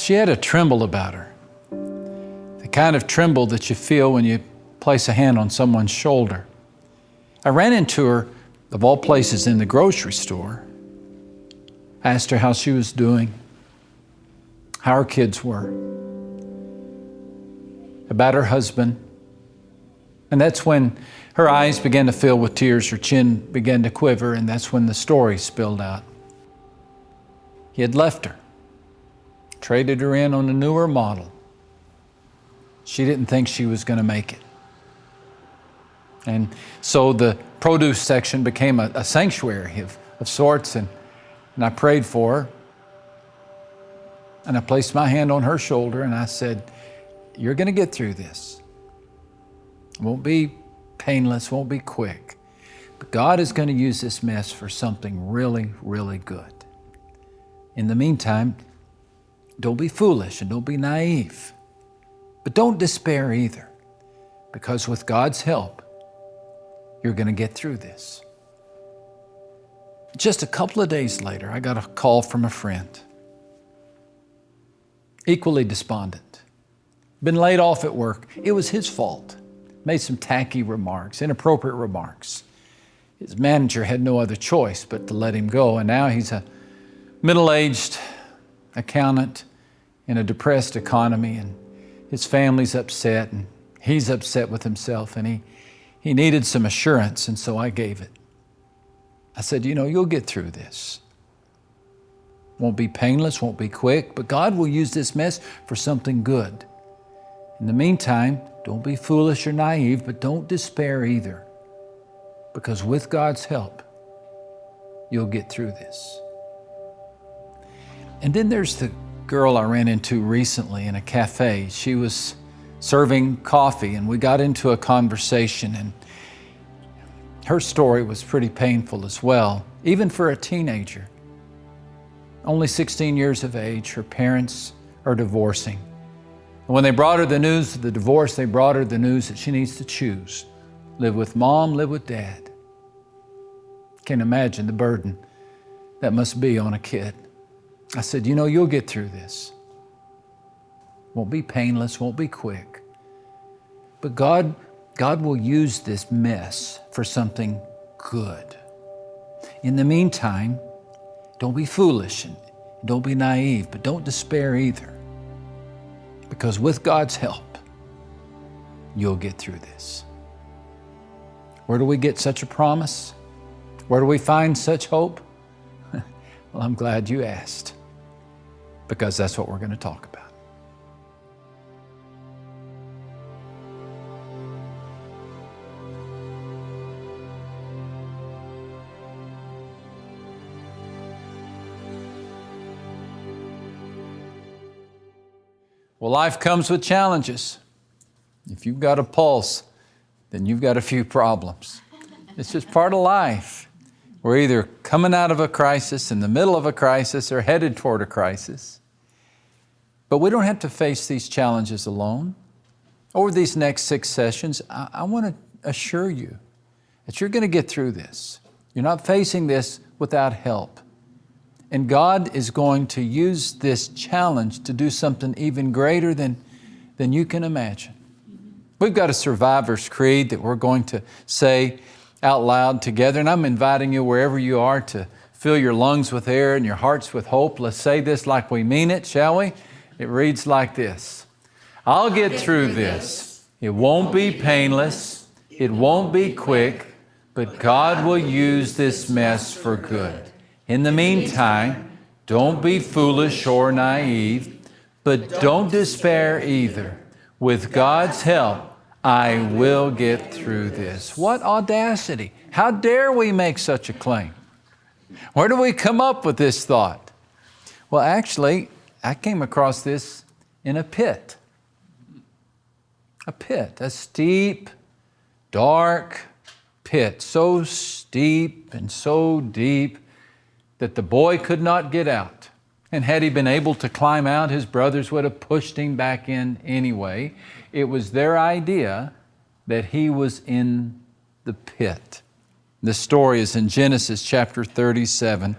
she had a tremble about her. The kind of tremble that you feel when you place a hand on someone's shoulder. I ran into her, of all places, in the grocery store. I asked her how she was doing, how her kids were, about her husband. And that's when her eyes began to fill with tears, her chin began to quiver, and that's when the story spilled out. He had left her, traded her in on a newer model. She didn't think she was going to make it. And so the produce section became a sanctuary of sorts, and I prayed for her. And I placed my hand on her shoulder and I said, "You're going to get through this. It won't be painless, won't be quick. But God is going to use this mess for something really, really good. In the meantime, don't be foolish and don't be naive. But don't despair either, because with God's help, you're going to get through this." Just a couple of days later, I got a call from a friend, equally despondent. Been laid off at work. It was his fault. Made some tacky remarks, inappropriate remarks. His manager had no other choice but to let him go, and now he's a middle-aged accountant in a depressed economy, and his family's upset, and he's upset with himself, and he needed some assurance, and so I gave it. I said, "You'll get through this. Won't be painless, won't be quick, but God will use this mess for something good. In the meantime, don't be foolish or naive, but don't despair either, because with God's help, you'll get through this." And then there's the girl I ran into recently in a cafe. She was serving coffee, and we got into a conversation, and her story was pretty painful as well, even for a teenager. Only 16 years of age, her parents are divorcing. And when they brought her the news of the divorce, they brought her the news that she needs to choose. Live with mom, live with dad. Can't imagine the burden that must be on a kid. I said, "You'll get through this. Won't be painless, won't be quick. But God will use this mess for something good. In the meantime, don't be foolish and don't be naive, but don't despair either. Because with God's help, you'll get through this." Where do we get such a promise? Where do we find such hope? Well, I'm glad you asked, because that's what we're going to talk about. Well, life comes with challenges. If you've got a pulse, then you've got a few problems. It's just part of life. We're either coming out of a crisis, in the middle of a crisis, or headed toward a crisis. But we don't have to face these challenges alone. Over these next 6 sessions, I want to assure you that you're going to get through this. You're not facing this without help. And God is going to use this challenge to do something even greater than you can imagine. We've got a survivor's creed that we're going to say out loud together. And I'm inviting you, wherever you are, to fill your lungs with air and your hearts with hope. Let's say this like we mean it, shall we? It reads like this: "I'll get through this. It won't be painless. It won't be quick, but God will use this mess for good. In the meantime, don't be foolish or naive, but don't despair either. With God's help, I will get through this." What audacity! How dare we make such a claim? Where do we come up with this thought? Well, actually, I came across this in a pit. A pit, a steep, dark pit, so steep and so deep that the boy could not get out. And had he been able to climb out, his brothers would have pushed him back in anyway. It was their idea that he was in the pit. The story is in Genesis chapter 37.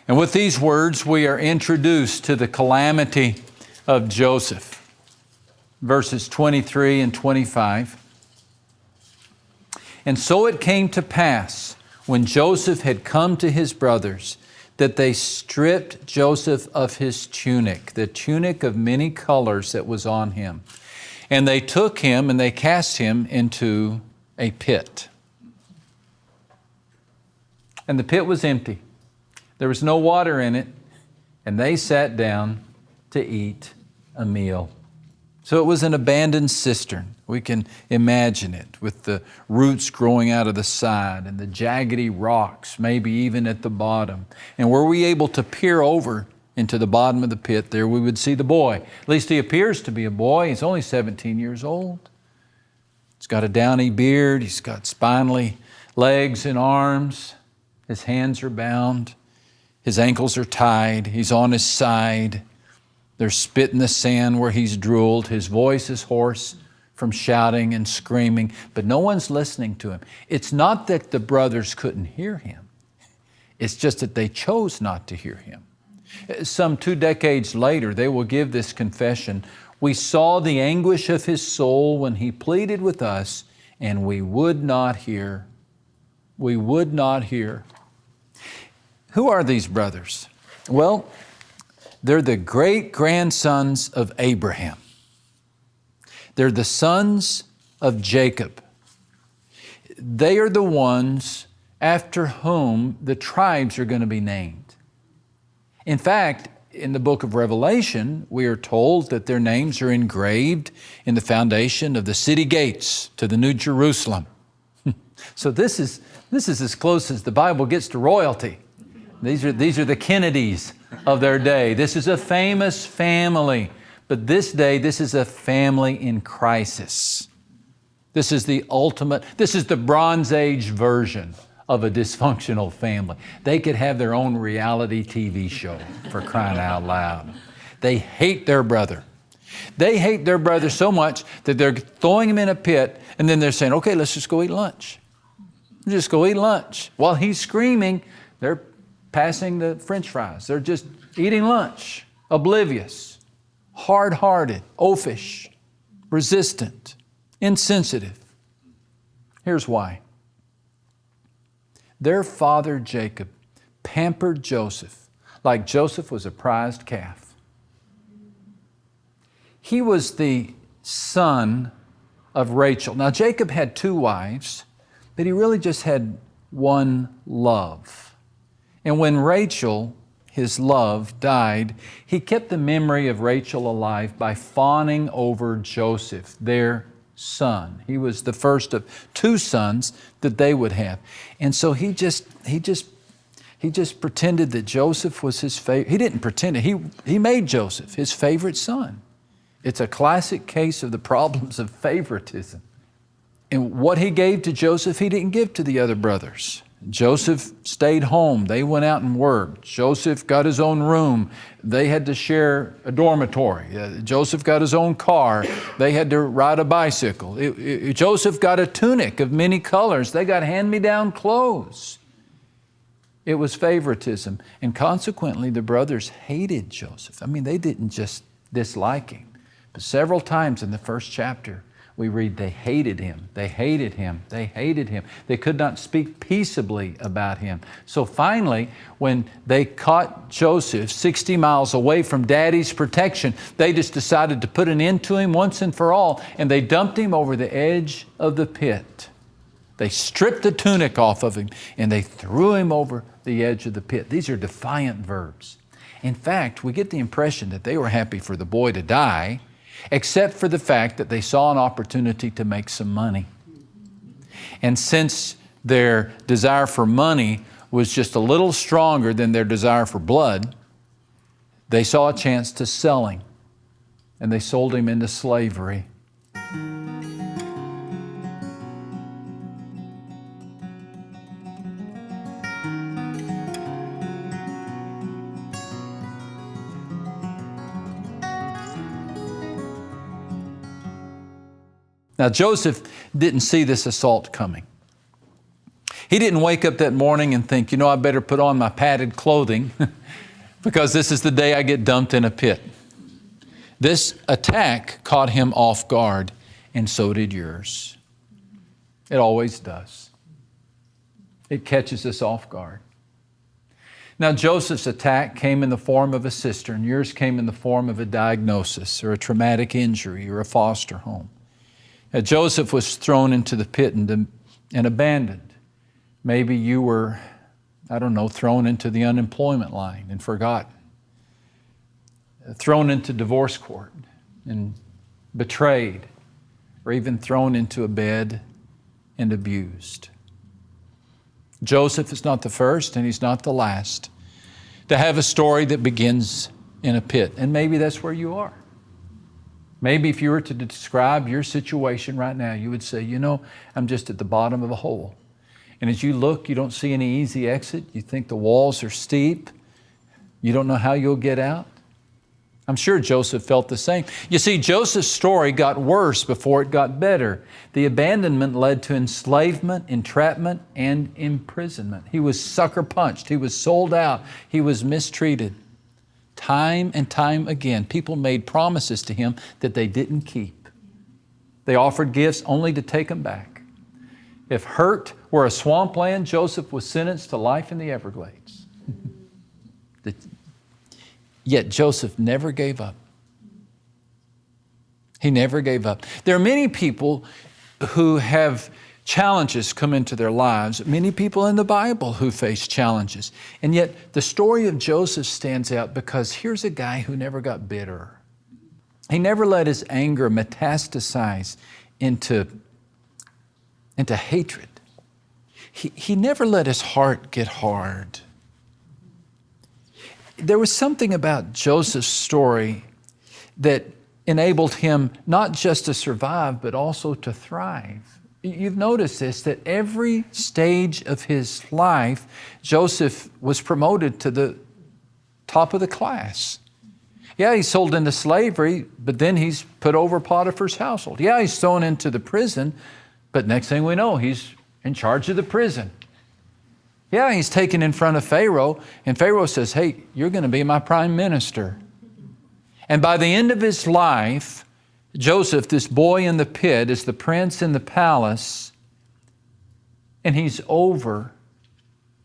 And with these words, we are introduced to the calamity of Joseph, verses 23 and 25. And so it came to pass, when Joseph had come to his brothers, that they stripped Joseph of his tunic, the tunic of many colors that was on him. And they took him and they cast him into a pit. And the pit was empty. There was no water in it. And they sat down to eat a meal. So it was an abandoned cistern. We can imagine it with the roots growing out of the side and the jaggedy rocks, maybe even at the bottom. And were we able to peer over into the bottom of the pit, there we would see the boy. At least he appears to be a boy. He's only 17 years old. He's got a downy beard. He's got spindly legs and arms. His hands are bound. His ankles are tied. He's on his side. There's spit in the sand where he's drooled. His voice is hoarse from shouting and screaming, but no one's listening to him. It's not that the brothers couldn't hear him. It's just that they chose not to hear him. Some 2 decades later, they will give this confession. We saw the anguish of his soul when he pleaded with us, and we would not hear. We would not hear. Who are these brothers? Well, they're the great-grandsons of Abraham. They're the sons of Jacob. They are the ones after whom the tribes are going to be named. In fact, in the book of Revelation, we are told that their names are engraved in the foundation of the city gates to the New Jerusalem. So this is as close as the Bible gets to royalty. These are the Kennedys of their day. This is a famous family. But this day, this is a family in crisis. This is the ultimate, this is the Bronze Age version of a dysfunctional family. They could have their own reality TV show, for crying out loud. They hate their brother. They hate their brother so much that they're throwing him in a pit, and then they're saying, okay, let's just go eat lunch. Just go eat lunch. While he's screaming, they're passing the French fries. They're just eating lunch, oblivious, hard-hearted, oafish, resistant, insensitive. Here's why. Their father Jacob pampered Joseph like Joseph was a prized calf. He was the son of Rachel. Now Jacob had 2 wives, but he really just had one love. And when Rachel, his love, died, he kept the memory of Rachel alive by fawning over Joseph, their son. He was the first of 2 sons that they would have. And so he just pretended that Joseph was his favorite. He didn't pretend it. He made Joseph his favorite son. It's a classic case of the problems of favoritism. And what he gave to Joseph, he didn't give to the other brothers. Joseph stayed home. They went out and worked. Joseph got his own room. They had to share a dormitory. Joseph got his own car. They had to ride a bicycle. Joseph got a tunic of many colors. They got hand-me-down clothes. It was favoritism. And consequently, the brothers hated Joseph. I mean, they didn't just dislike him. But several times in the first chapter, we read they hated him, they hated him, they hated him. They could not speak peaceably about him. So finally, when they caught Joseph 60 miles away from Daddy's protection, they just decided to put an end to him once and for all, and they dumped him over the edge of the pit. They stripped the tunic off of him, and they threw him over the edge of the pit. These are defiant verbs. In fact, we get the impression that they were happy for the boy to die, except for the fact that they saw an opportunity to make some money. And since their desire for money was just a little stronger than their desire for blood, they saw a chance to sell him, and they sold him into slavery. Now, Joseph didn't see this assault coming. He didn't wake up that morning and think, I better put on my padded clothing because this is the day I get dumped in a pit. This attack caught him off guard, and so did yours. It always does. It catches us off guard. Now, Joseph's attack came in the form of a cistern. Yours came in the form of a diagnosis or a traumatic injury or a foster home. Joseph was thrown into the pit and abandoned. Maybe you were, thrown into the unemployment line and forgotten. Thrown into divorce court and betrayed, or even thrown into a bed and abused. Joseph is not the first and he's not the last to have a story that begins in a pit. And maybe that's where you are. Maybe if you were to describe your situation right now, you would say, I'm just at the bottom of a hole. And as you look, you don't see any easy exit. You think the walls are steep. You don't know how you'll get out. I'm sure Joseph felt the same. You see, Joseph's story got worse before it got better. The abandonment led to enslavement, entrapment, and imprisonment. He was sucker punched. He was sold out. He was mistreated. Time and time again, people made promises to him that they didn't keep. They offered gifts only to take them back. If hurt were a swampland, Joseph was sentenced to life in the Everglades. Yet Joseph never gave up. He never gave up. There are many people who have challenges come into their lives, many people in the Bible who face challenges. And yet the story of Joseph stands out because here's a guy who never got bitter. He never let his anger metastasize into hatred. He never let his heart get hard. There was something about Joseph's story that enabled him not just to survive, but also to thrive. You've noticed this, that every stage of his life, Joseph was promoted to the top of the class. Yeah, he's sold into slavery, but then he's put over Potiphar's household. Yeah, he's thrown into the prison, but next thing we know, he's in charge of the prison. Yeah, he's taken in front of Pharaoh, and Pharaoh says, hey, you're going to be my prime minister. And by the end of his life, Joseph, this boy in the pit, is the prince in the palace, and he's over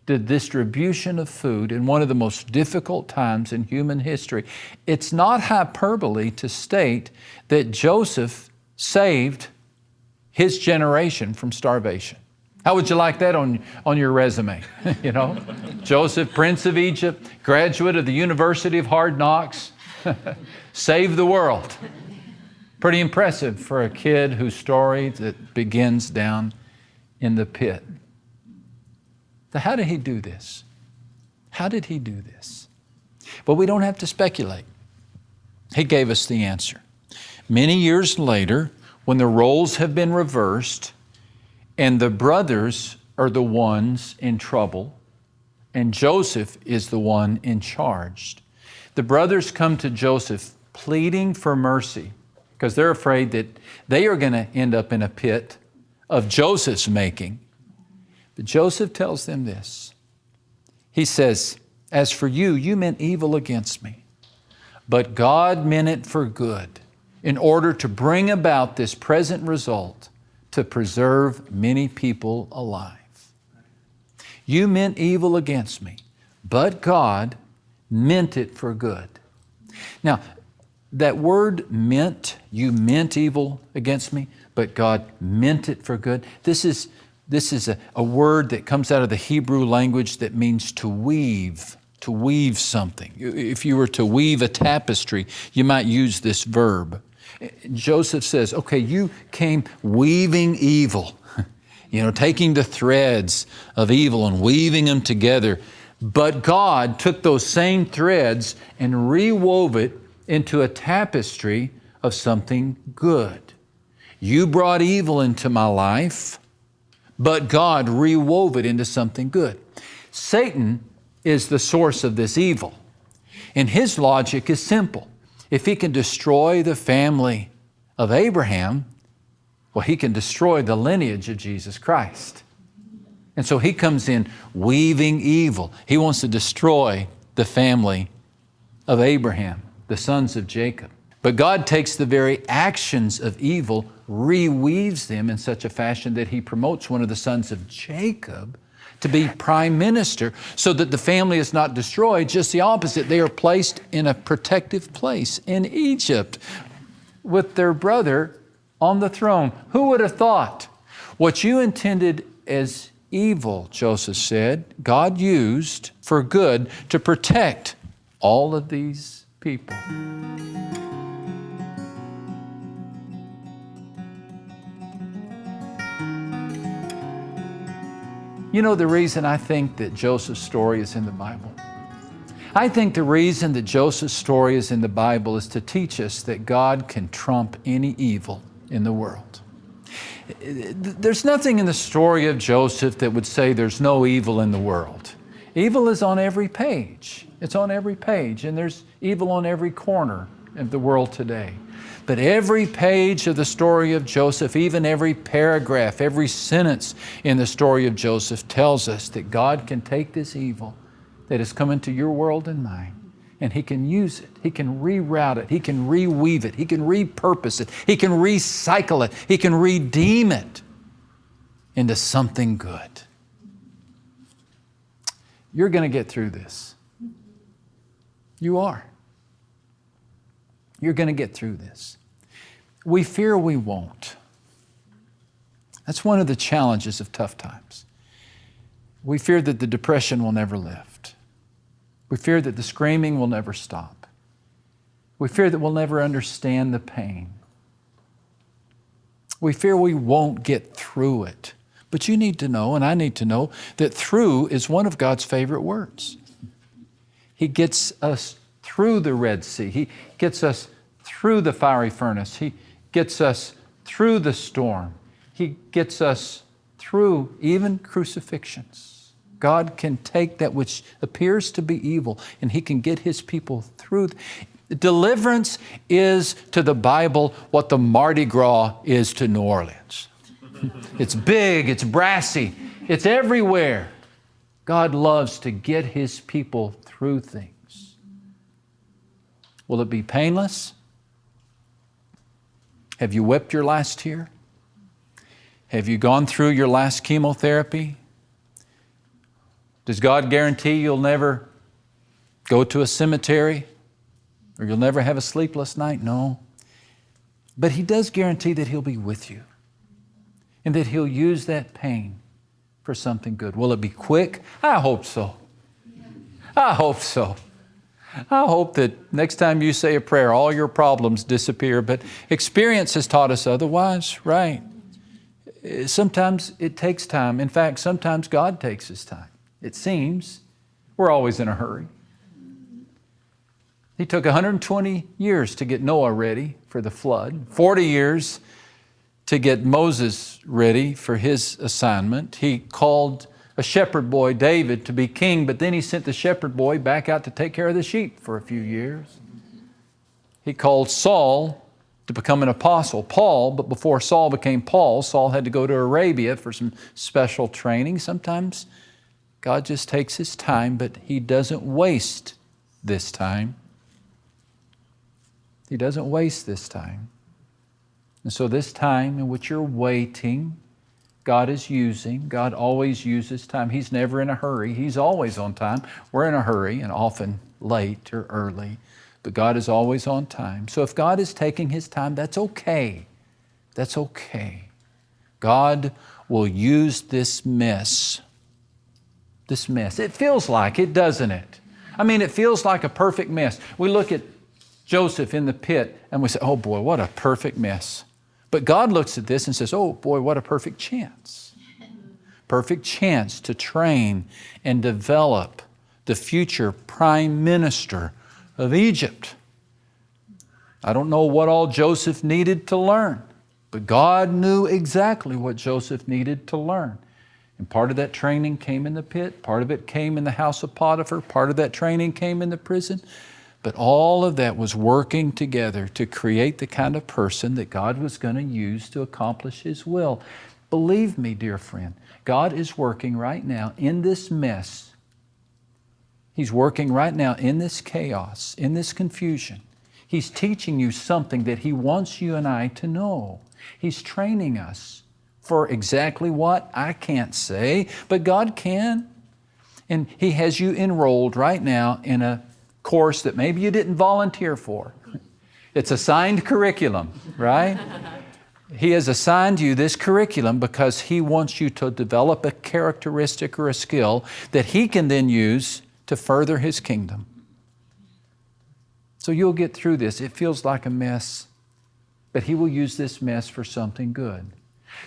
the distribution of food in one of the most difficult times in human history. It's not hyperbole to state that Joseph saved his generation from starvation. How would you like that on your resume? Joseph, Prince of Egypt, graduate of the University of Hard Knocks, saved the world. Pretty impressive for a kid whose story that begins down in the pit. So how did he do this? How did he do this? Well, we don't have to speculate. He gave us the answer. Many years later, when the roles have been reversed, and the brothers are the ones in trouble, and Joseph is the one in charge. The brothers come to Joseph pleading for mercy because they're afraid that they are going to end up in a pit of Joseph's making. But Joseph tells them this. He says, as for you, you meant evil against me, but God meant it for good in order to bring about this present result, to preserve many people alive. You meant evil against me, but God meant it for good. Now, that word meant, you meant evil against me, but God meant it for good. This is a word that comes out of the Hebrew language that means to weave something. If you were to weave a tapestry, you might use this verb. Joseph says, okay, you came weaving evil, taking the threads of evil and weaving them together. But God took those same threads and rewove it into a tapestry of something good. You brought evil into my life, but God rewove it into something good. Satan is the source of this evil, and his logic is simple. If he can destroy the family of Abraham, well, he can destroy the lineage of Jesus Christ. And so he comes in weaving evil. He wants to destroy the family of Abraham, the sons of Jacob. But God takes the very actions of evil, reweaves them in such a fashion that He promotes one of the sons of Jacob to be prime minister, so that the family is not destroyed. Just the opposite. They are placed in a protective place in Egypt with their brother on the throne. Who would have thought? What you intended as evil, Joseph said, God used for good to protect all of these people. You know the reason I think that Joseph's story is in the Bible? I think the reason that Joseph's story is in the Bible is to teach us that God can trump any evil in the world. There's nothing in the story of Joseph that would say there's no evil in the world. Evil is on every page. It's on every page, and there's evil on every corner of the world today. But every page of the story of Joseph, even every paragraph, every sentence in the story of Joseph tells us that God can take this evil that has come into your world and mine, and He can use it. He can reroute it. He can reweave it. He can repurpose it. He can recycle it. He can redeem it into something good. You're going to get through this. You are. You're going to get through this. We fear we won't. That's one of the challenges of tough times. We fear that the depression will never lift. We fear that the screaming will never stop. We fear that we'll never understand the pain. We fear we won't get through it. But you need to know, and I need to know, that through is one of God's favorite words. He gets us through the Red Sea. He gets us through the fiery furnace. He gets us through the storm. He gets us through even crucifixions. God can take that which appears to be evil, and He can get His people through. Deliverance is to the Bible what the Mardi Gras is to New Orleans. It's big, it's brassy, it's everywhere. God loves to get His people through things. Will it be painless? Have you wept your last tear? Have you gone through your last chemotherapy? Does God guarantee you'll never go to a cemetery or you'll never have a sleepless night? No. But He does guarantee that He'll be with you and that He'll use that pain for something good. Will it be quick? I hope so. I hope so. I hope that next time you say a prayer, all your problems disappear, but experience has taught us otherwise, right? Sometimes it takes time. In fact, sometimes God takes His time. It seems we're always in a hurry. He took 120 years to get Noah ready for the flood, 40 years to get Moses ready for his assignment. He called a shepherd boy, David, to be king, but then He sent the shepherd boy back out to take care of the sheep for a few years. He called Saul to become an apostle, Paul, but before Saul became Paul, Saul had to go to Arabia for some special training. Sometimes God just takes His time, but He doesn't waste this time. He doesn't waste this time. And so this time in which you're waiting, God is using. God always uses time. He's never in a hurry. He's always on time. We're in a hurry and often late or early, but God is always on time. So if God is taking His time, that's okay. That's okay. God will use this mess. This mess. It feels like it, doesn't it? I mean, it feels like a perfect mess. We look at Joseph in the pit and we say, oh boy, what a perfect mess. But God looks at this and says, oh boy, what a perfect chance. Perfect chance to train and develop the future prime minister of Egypt. I don't know what all Joseph needed to learn, but God knew exactly what Joseph needed to learn. And part of that training came in the pit, part of it came in the house of Potiphar, part of that training came in the prison. But all of that was working together to create the kind of person that God was going to use to accomplish His will. Believe me, dear friend, God is working right now in this mess. He's working right now in this chaos, in this confusion. He's teaching you something that He wants you and I to know. He's training us for exactly what? I can't say, but God can. And He has you enrolled right now in a course that maybe you didn't volunteer for. It's assigned curriculum, right? He has assigned you this curriculum because He wants you to develop a characteristic or a skill that He can then use to further His kingdom. So you'll get through this. It feels like a mess, but He will use this mess for something good.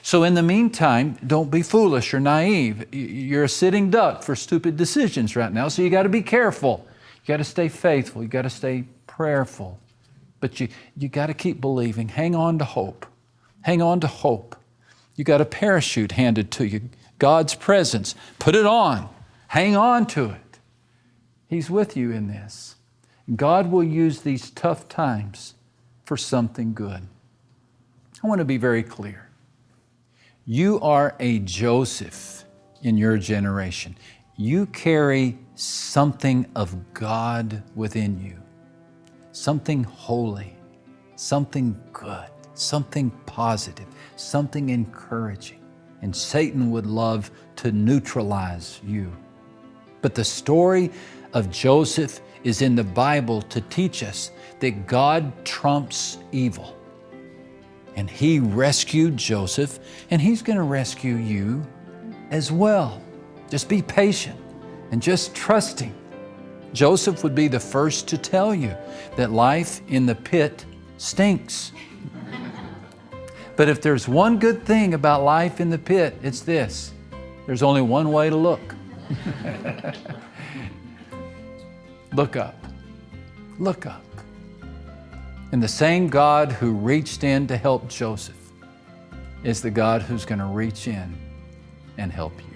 So in the meantime, don't be foolish or naive. You're a sitting duck for stupid decisions right now, so you got to be careful. You got to stay faithful. You got to stay prayerful. But you got to keep believing. Hang on to hope. Hang on to hope. You got a parachute handed to you, God's presence. Put it on. Hang on to it. He's with you in this. God will use these tough times for something good. I want to be very clear. You are a Joseph in your generation. You carry something of God within you, something holy, something good, something positive, something encouraging. And Satan would love to neutralize you. But the story of Joseph is in the Bible to teach us that God trumps evil. And He rescued Joseph, and He's going to rescue you as well. Just be patient and just trust Him. Joseph would be the first to tell you that life in the pit stinks. But if there's one good thing about life in the pit, it's this: there's only one way to look. Look up. Look up. And the same God who reached in to help Joseph is the God who's going to reach in and help you.